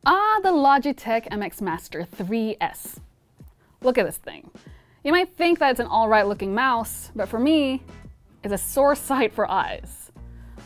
Ah, the Logitech MX Master 3S. Look at this thing. You might think that it's an alright looking mouse, but for me, it's a sore sight for eyes.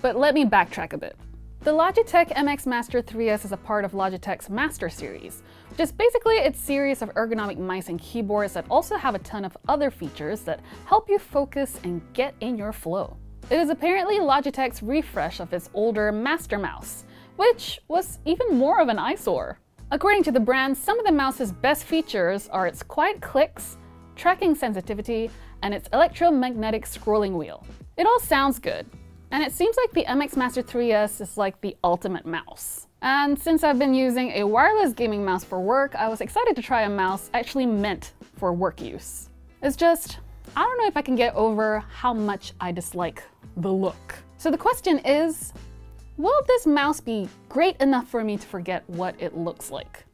But let me backtrack a bit. The Logitech MX Master 3S is a part of Logitech's Master series, which is basically its series of ergonomic mice and keyboards that also have a ton of other features that help you focus and get in your flow. It is apparently Logitech's refresh of its older Master mouse, which was even more of an eyesore. According to the brand, some of the mouse's best features are its quiet clicks, tracking sensitivity, and its electromagnetic scrolling wheel. It all sounds good, and it seems like the MX Master 3S is like the ultimate mouse. And since I've been using a wireless gaming mouse for work, I was excited to try a mouse actually meant for work use. It's just, I don't know if I can get over how much I dislike the look. So the question is, will this mouse be great enough for me to forget what it looks like?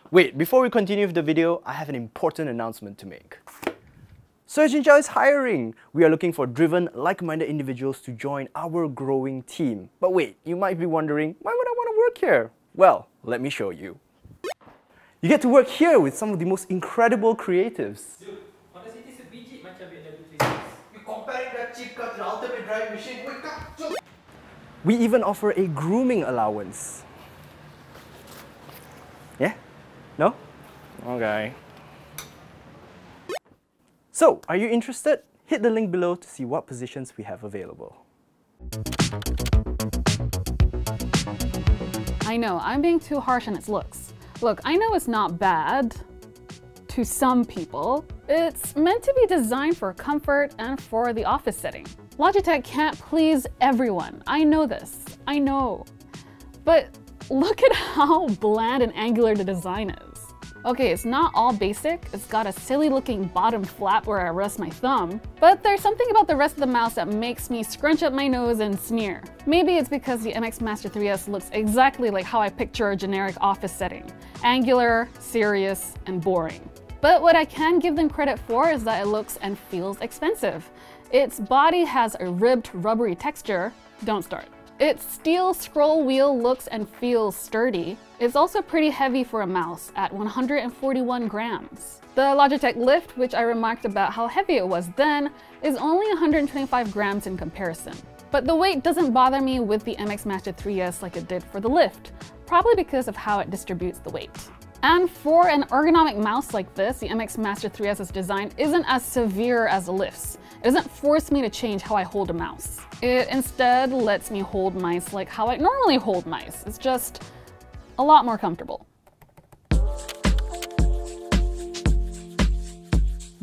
Wait, before we continue with the video, I have an important announcement to make. Search Ninja is hiring! We are looking for driven, like-minded individuals to join our growing team. But wait, you might be wondering, why would I want to work here? Well, let me show you. You get to work here with some of the most incredible creatives. Dude, Audacity sebiji macam BMW 360. You comparing that cheap car to the ultimate driving machine? Wake up! We even offer a grooming allowance. Yeah? No? Okay. So, are you interested? Hit the link below to see what positions we have available. I know, I'm being too harsh on its looks. Look, I know it's not bad to some people. It's meant to be designed for comfort and for the office setting. Logitech can't please everyone. I know this. I know. But look at how bland and angular the design is. Okay, it's not all basic. It's got a silly looking bottom flap where I rest my thumb, but there's something about the rest of the mouse that makes me scrunch up my nose and sneer. Maybe it's because the MX Master 3S looks exactly like how I picture a generic office setting. Angular, serious, and boring. But what I can give them credit for is that it looks and feels expensive. Its body has a ribbed, rubbery texture. Don't start. Its steel scroll wheel looks and feels sturdy. It's also pretty heavy for a mouse at 141 grams. The Logitech Lift, which I remarked about how heavy it was then, is only 125 grams in comparison. But the weight doesn't bother me with the MX Master 3S like it did for the Lift, probably because of how it distributes the weight. And for an ergonomic mouse like this, the MX Master 3S's design isn't as severe as the Lift's. It doesn't force me to change how I hold a mouse. It instead lets me hold mice like how I normally hold mice. It's just a lot more comfortable.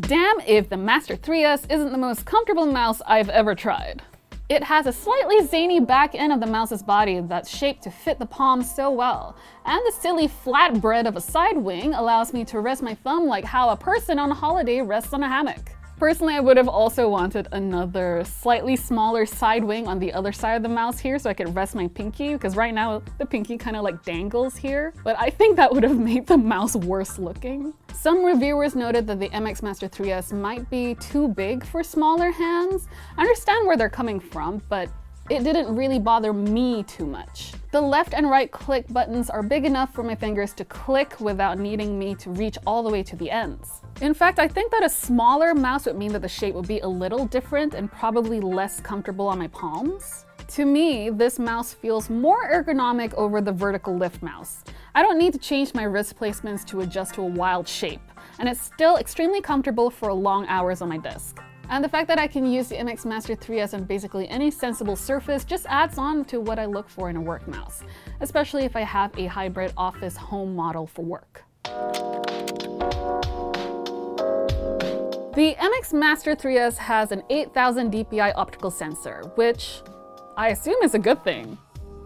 Damn if the Master 3S isn't the most comfortable mouse I've ever tried. It has a slightly zany back end of the mouse's body that's shaped to fit the palm so well, and the silly flatbread of a side wing allows me to rest my thumb like how a person on holiday rests on a hammock. Personally, I would have also wanted another slightly smaller side wing on the other side of the mouse here so I could rest my pinky, because right now the pinky kind of like dangles here, but I think that would have made the mouse worse looking. Some reviewers noted that the MX Master 3S might be too big for smaller hands. I understand where they're coming from, but it didn't really bother me too much. The left and right click buttons are big enough for my fingers to click without needing me to reach all the way to the ends. In fact, I think that a smaller mouse would mean that the shape would be a little different and probably less comfortable on my palms. To me, this mouse feels more ergonomic over the vertical lift mouse. I don't need to change my wrist placements to adjust to a wild shape, and it's still extremely comfortable for long hours on my desk. And the fact that I can use the MX Master 3S on basically any sensible surface just adds on to what I look for in a work mouse, especially if I have a hybrid office home model for work. The MX Master 3S has an 8000 dpi optical sensor, which I assume is a good thing.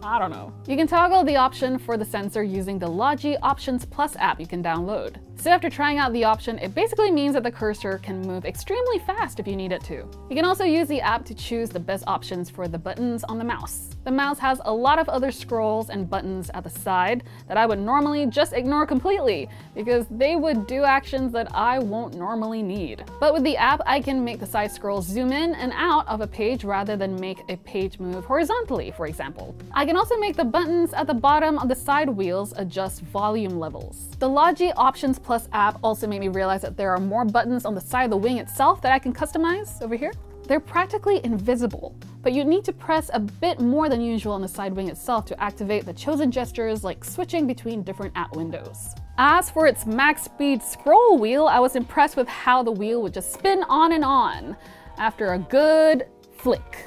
I don't know. You can toggle the option for the sensor using the Logi Options Plus app you can download. So after trying out the option, it basically means that the cursor can move extremely fast if you need it to. You can also use the app to choose the best options for the buttons on the mouse. The mouse has a lot of other scrolls and buttons at the side that I would normally just ignore completely because they would do actions that I won't normally need. But with the app, I can make the side scrolls zoom in and out of a page rather than make a page move horizontally, for example. I can also make the buttons at the bottom of the side wheels adjust volume levels. The Logi Options Plus app also made me realize that there are more buttons on the side of the wing itself that I can customize over here. They're practically invisible, but you need to press a bit more than usual on the side wing itself to activate the chosen gestures like switching between different app windows. As for its max speed scroll wheel, I was impressed with how the wheel would just spin on and on after a good flick.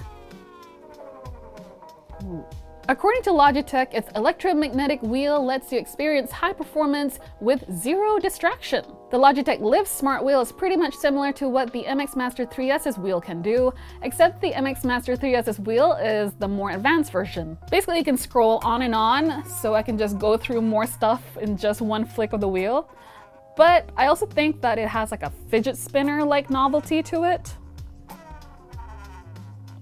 Ooh. According to Logitech, its electromagnetic wheel lets you experience high performance with zero distraction. The Logitech Lift Smart Wheel is pretty much similar to what the MX Master 3S's wheel can do, except the MX Master 3S's wheel is the more advanced version. Basically, you can scroll on and on, so I can just go through more stuff in just one flick of the wheel. But I also think that it has like a fidget spinner-like novelty to it,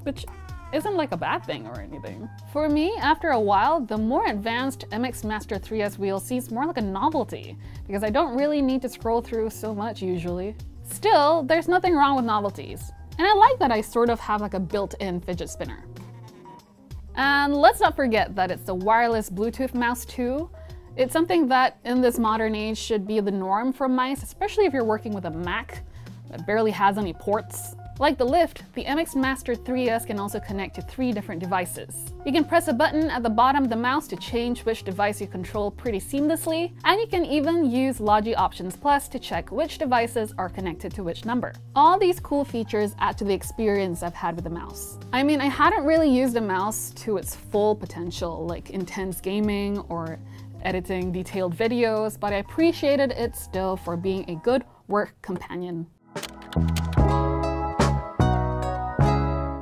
which isn't like a bad thing or anything. For me, after a while, the more advanced MX Master 3S wheel seems more like a novelty because I don't really need to scroll through so much usually. Still, there's nothing wrong with novelties. And I like that I sort of have like a built-in fidget spinner. And let's not forget that it's a wireless Bluetooth mouse too. It's something that in this modern age should be the norm for mice, especially if you're working with a Mac that barely has any ports. Like the Lift, the MX Master 3S can also connect to 3 different devices. You can press a button at the bottom of the mouse to change which device you control pretty seamlessly, and you can even use Logi Options Plus to check which devices are connected to which number. All these cool features add to the experience I've had with the mouse. I mean, I hadn't really used the mouse to its full potential, like intense gaming or editing detailed videos, but I appreciated it still for being a good work companion.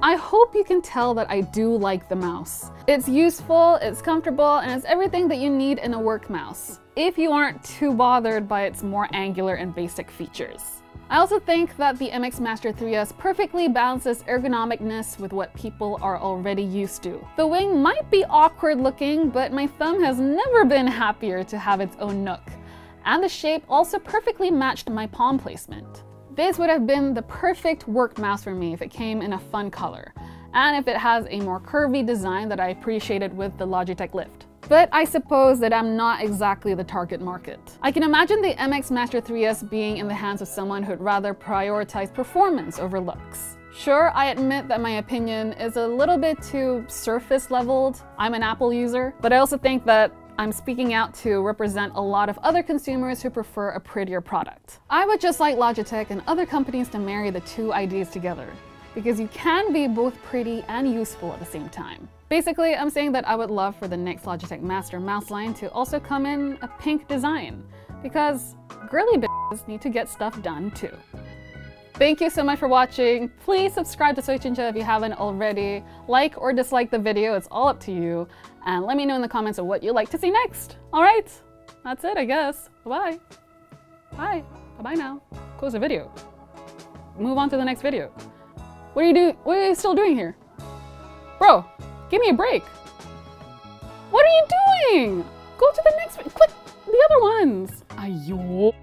I hope you can tell that I do like the mouse. It's useful, it's comfortable, and it's everything that you need in a work mouse, if you aren't too bothered by its more angular and basic features. I also think that the MX Master 3S perfectly balances ergonomicness with what people are already used to. The wing might be awkward looking, but my thumb has never been happier to have its own nook. And the shape also perfectly matched my palm placement. This would have been the perfect work mouse for me if it came in a fun color, and if it has a more curvy design that I appreciated with the Logitech Lift. But I suppose that I'm not exactly the target market. I can imagine the MX Master 3S being in the hands of someone who'd rather prioritize performance over looks. Sure, I admit that my opinion is a little bit too surface leveled. I'm an Apple user, but I also think that I'm speaking out to represent a lot of other consumers who prefer a prettier product. I would just like Logitech and other companies to marry the two ideas together, because you can be both pretty and useful at the same time. Basically, I'm saying that I would love for the next Logitech Master mouse line to also come in a pink design, because girly bitches need to get stuff done too. Thank you so much for watching. Please subscribe to Soichincha if you haven't already. Like or dislike the video, it's all up to you. And let me know in the comments of what you'd like to see next. All right, that's it, I guess. Bye-bye. Bye. Bye-bye now. Close the video. Move on to the next video. What are you doing? What are you still doing here? Bro, give me a break. What are you doing? Go to the next one. Click the other ones. Ayo.